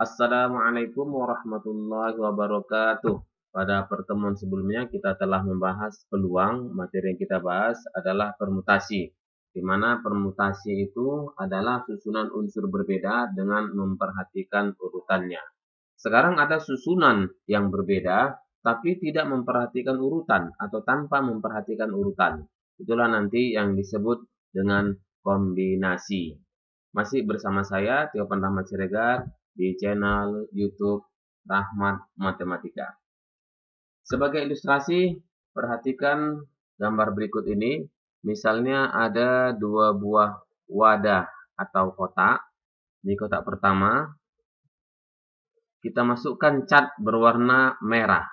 Assalamualaikum warahmatullahi wabarakatuh. Pada pertemuan sebelumnya kita telah membahas peluang. Materi yang kita bahas adalah permutasi, di mana permutasi itu adalah susunan unsur berbeda dengan memperhatikan urutannya. Sekarang ada susunan yang berbeda, tapi tidak memperhatikan urutan atau tanpa memperhatikan urutan. Itulah nanti yang disebut dengan kombinasi. Masih bersama saya, Tio Rahmat Siregar, di channel YouTube Rahmat Matematika. Sebagai ilustrasi, perhatikan gambar berikut ini. Misalnya ada dua buah wadah atau kotak. Di kotak pertama, kita masukkan cat berwarna merah.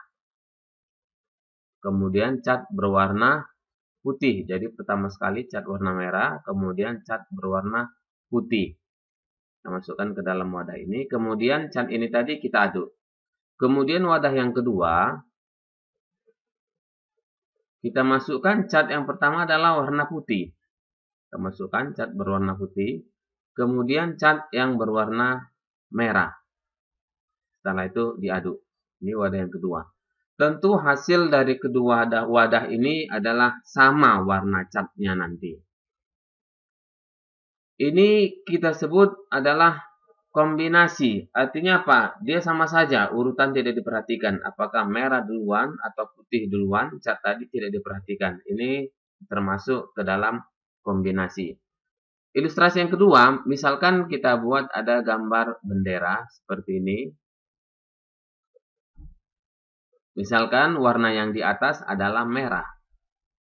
Kemudian cat berwarna putih. Jadi pertama sekali cat warna merah, kemudian cat berwarna putih. Kita masukkan ke dalam wadah ini. Kemudian cat ini tadi kita aduk. Kemudian wadah yang kedua, kita masukkan cat yang pertama adalah warna putih. Kita masukkan cat berwarna putih. Kemudian cat yang berwarna merah. Setelah itu diaduk. Ini wadah yang kedua. Tentu hasil dari kedua wadah ini adalah sama warna catnya nanti. Ini kita sebut adalah kombinasi. Artinya apa? Dia sama saja, urutan tidak diperhatikan. Apakah merah duluan atau putih duluan, cat tadi tidak diperhatikan. Ini termasuk ke dalam kombinasi. Ilustrasi yang kedua, misalkan kita buat ada gambar bendera seperti ini. Misalkan warna yang di atas adalah merah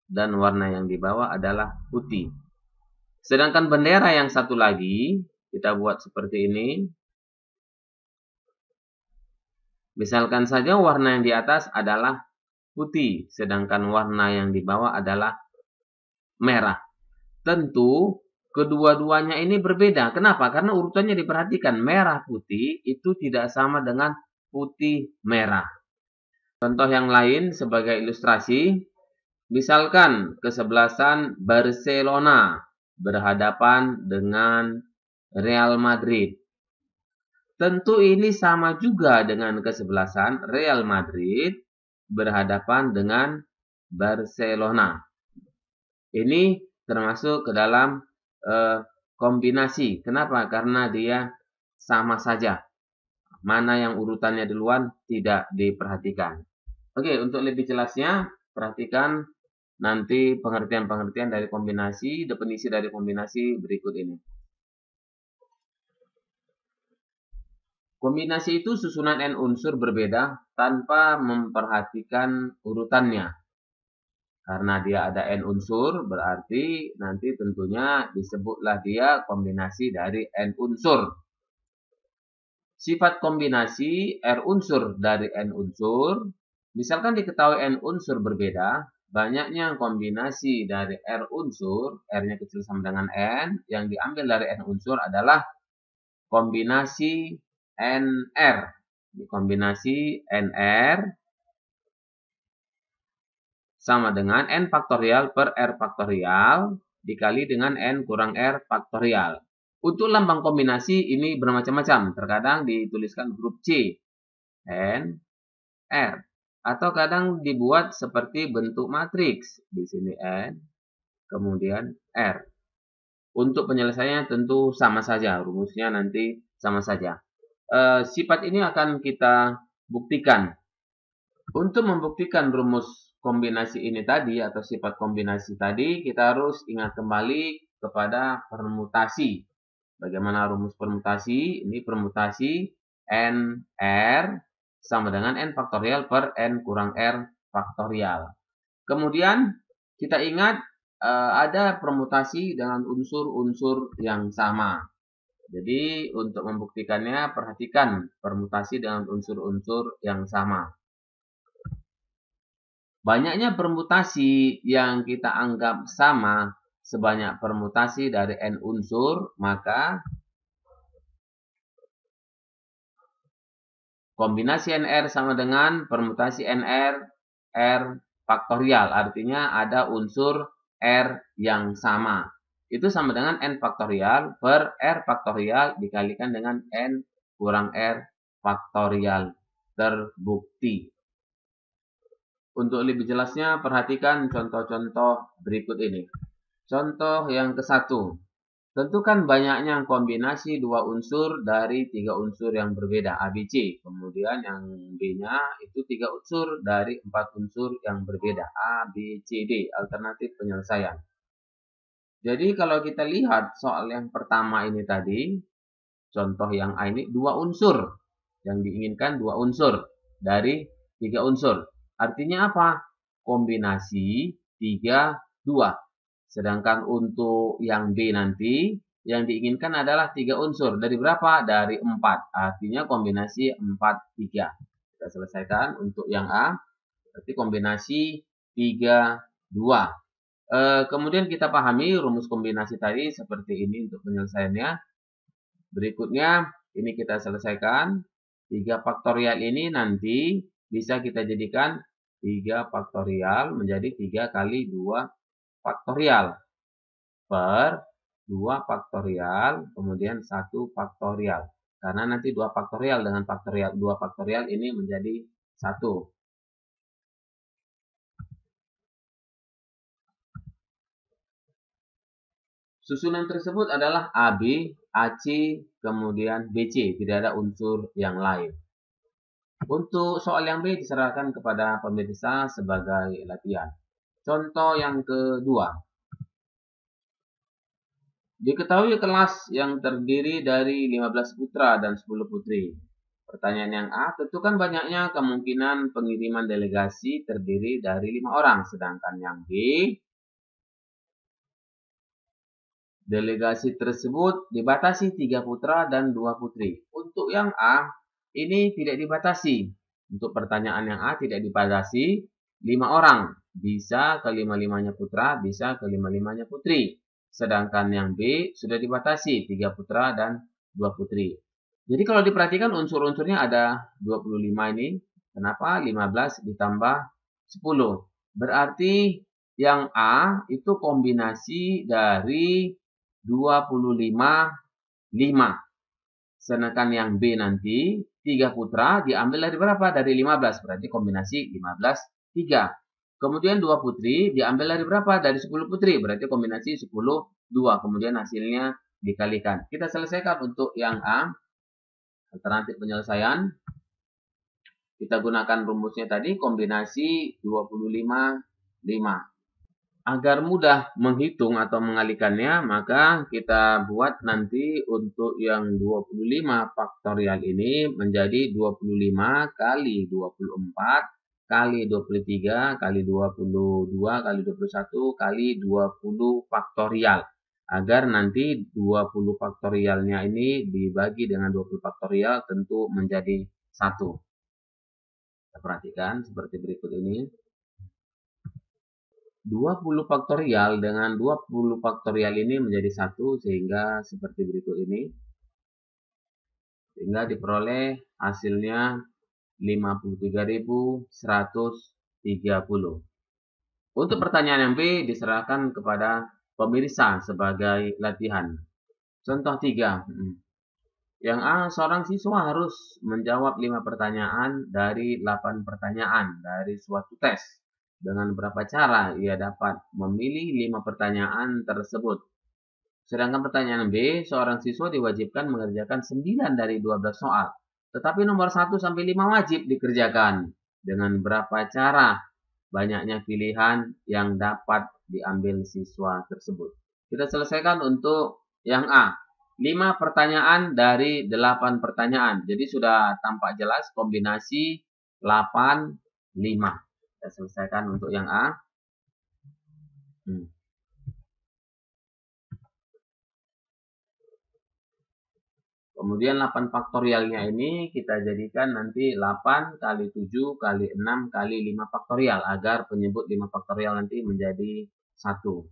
dan warna yang di bawah adalah putih. Sedangkan bendera yang satu lagi, kita buat seperti ini. Misalkan saja warna yang di atas adalah putih, sedangkan warna yang di bawah adalah merah. Tentu kedua-duanya ini berbeda. Kenapa? Karena urutannya diperhatikan. Merah putih itu tidak sama dengan putih merah. Contoh yang lain sebagai ilustrasi, misalkan kesebelasan Barcelona berhadapan dengan Real Madrid. Tentu ini sama juga dengan kesebelasan Real Madrid berhadapan dengan Barcelona. Ini termasuk ke dalam kombinasi. Kenapa? Karena dia sama saja. Mana yang urutannya duluan tidak diperhatikan. Oke, untuk lebih jelasnya, perhatikan nanti pengertian-pengertian dari kombinasi, definisi dari kombinasi berikut ini. Kombinasi itu susunan n unsur berbeda tanpa memperhatikan urutannya. Karena dia ada n unsur, berarti nanti tentunya disebutlah dia kombinasi dari n unsur. Sifat kombinasi R unsur dari n unsur, misalkan diketahui n unsur berbeda, banyaknya kombinasi dari R unsur, R-nya kecil sama dengan N, yang diambil dari n unsur adalah kombinasi NR. Kombinasi NR sama dengan N faktorial per R faktorial dikali dengan N kurang R faktorial. Untuk lambang kombinasi ini bermacam-macam. Terkadang dituliskan huruf C, N, R. Atau kadang dibuat seperti bentuk matriks. Di sini N, kemudian R. Untuk penyelesaiannya tentu sama saja. Rumusnya nanti sama saja. Sifat ini akan kita buktikan. Untuk membuktikan rumus kombinasi ini tadi atau sifat kombinasi tadi, kita harus ingat kembali kepada permutasi. Bagaimana rumus permutasi? Ini permutasi NR sama dengan N faktorial per N kurang R faktorial. Kemudian kita ingat ada permutasi dengan unsur-unsur yang sama. Jadi untuk membuktikannya perhatikan permutasi dengan unsur-unsur yang sama. Banyaknya permutasi yang kita anggap sama sebanyak permutasi dari n unsur, maka kombinasi NR sama dengan permutasi NR R faktorial. Artinya ada unsur R yang sama. Itu sama dengan N faktorial per R faktorial dikalikan dengan N kurang R faktorial terbukti. Untuk lebih jelasnya, perhatikan contoh-contoh berikut ini. Contoh yang ke-1. Tentukan banyaknya kombinasi dua unsur dari tiga unsur yang berbeda, A, B, C. Kemudian yang B-nya itu tiga unsur dari 4 unsur yang berbeda, A, B, C, D. Alternatif penyelesaian. Jadi kalau kita lihat soal yang pertama ini tadi, contoh yang A ini dua unsur. Yang diinginkan dua unsur dari tiga unsur. Artinya apa? Kombinasi 3, 2. Sedangkan untuk yang B nanti, yang diinginkan adalah 3 unsur. Dari berapa? Dari 4. Artinya kombinasi 4, 3. Kita selesaikan untuk yang A. Berarti kombinasi 3, 2. Kemudian kita pahami rumus kombinasi tadi seperti ini untuk penyelesaiannya. Berikutnya, ini kita selesaikan. 3 faktorial ini nanti bisa kita jadikan 3 faktorial menjadi 3 kali 2 faktorial per 2 faktorial kemudian 1 faktorial. Karena nanti 2 faktorial dengan faktorial 2 faktorial ini menjadi 1. Susunan tersebut adalah AB, AC, kemudian BC. Tidak ada unsur yang lain. Untuk soal yang B diserahkan kepada pemirsa sebagai latihan. Contoh yang kedua. Diketahui kelas yang terdiri dari 15 putra dan 10 putri. Pertanyaan yang A, tentukan banyaknya kemungkinan pengiriman delegasi terdiri dari 5 orang. Sedangkan yang B, delegasi tersebut dibatasi 3 putra dan 2 putri. Untuk yang A, ini tidak dibatasi. Untuk pertanyaan yang A tidak dibatasi 5 orang. Bisa ke 5-5-nya putra, bisa ke 5-5-nya putri. Sedangkan yang B sudah dibatasi 3 putra dan 2 putri. Jadi kalau diperhatikan unsur-unsurnya ada 25 ini. Kenapa? 15 ditambah 10. Berarti yang A itu kombinasi dari 25, 5. Sedangkan yang B nanti 3 putra diambil dari berapa? Dari 15. Berarti kombinasi 15, 3. Kemudian 2 putri diambil dari berapa? Dari 10 putri. Berarti kombinasi 10, 2. Kemudian hasilnya dikalikan. Kita selesaikan untuk yang A. Alternatif penyelesaian. Kita gunakan rumusnya tadi. Kombinasi 25, 5. Agar mudah menghitung atau mengalikannya, maka kita buat nanti untuk yang 25 faktorial ini menjadi 25 kali 24 kali 23 kali 22 kali 21 kali 20 faktorial. Agar nanti 20 faktorialnya ini dibagi dengan 20 faktorial tentu menjadi 1. Kita perhatikan seperti berikut ini. 20 faktorial dengan 20 faktorial ini menjadi 1 sehingga seperti berikut ini. Sehingga diperoleh hasilnya 53.130. Untuk pertanyaan yang B diserahkan kepada pemirsa sebagai latihan. Contoh 3. Yang A, seorang siswa harus menjawab 5 pertanyaan dari 8 pertanyaan dari suatu tes. Dengan berapa cara ia dapat memilih 5 pertanyaan tersebut. Sedangkan pertanyaan B, seorang siswa diwajibkan mengerjakan 9 dari 12 soal. Tetapi nomor 1 sampai 5 wajib dikerjakan. Dengan berapa cara banyaknya pilihan yang dapat diambil siswa tersebut. Kita selesaikan untuk yang A. 5 pertanyaan dari 8 pertanyaan. Jadi sudah tampak jelas kombinasi 8, 5. Kita selesaikan untuk yang A. Kemudian 8 faktorialnya ini kita jadikan nanti 8 kali 7 kali 6 kali 5 faktorial. Agar penyebut 5 faktorial nanti menjadi 1.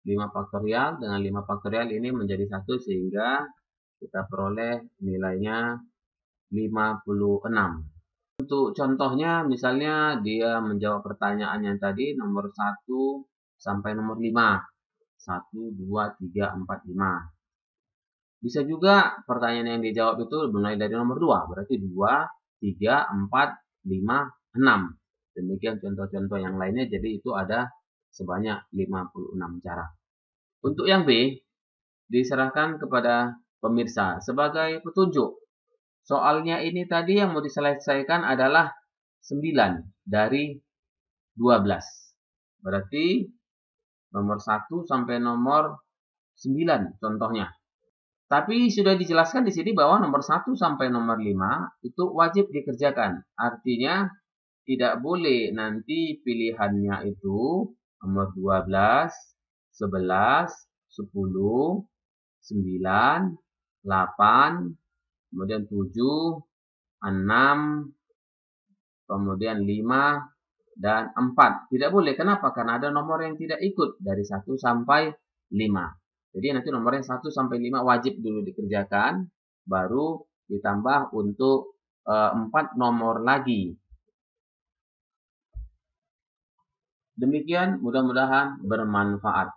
5 faktorial dengan 5 faktorial ini menjadi 1 sehingga kita peroleh nilainya 56. Untuk contohnya misalnya dia menjawab pertanyaan yang tadi nomor 1 sampai nomor 5. 1, 2, 3, 4, 5. Bisa juga pertanyaan yang dijawab itu mulai dari nomor 2. Berarti 2, 3, 4, 5, 6. Demikian contoh-contoh yang lainnya. Jadi itu ada sebanyak 56 cara. Untuk yang B, diserahkan kepada pemirsa sebagai petunjuk. Soalnya ini tadi yang mau diselesaikan adalah 9 dari 12. Berarti nomor 1 sampai nomor 9 contohnya. Tapi sudah dijelaskan di sini bahwa nomor 1 sampai nomor 5 itu wajib dikerjakan. Artinya tidak boleh nanti pilihannya itu nomor 12, 11, 10, 9, 8, kemudian 7, 6, kemudian 5, dan 4. Tidak boleh. Kenapa? Karena ada nomor yang tidak ikut dari 1 sampai 5. Jadi nanti nomor yang 1 sampai 5 wajib dulu dikerjakan, baru ditambah untuk 4 nomor lagi. Demikian, mudah-mudahan bermanfaat.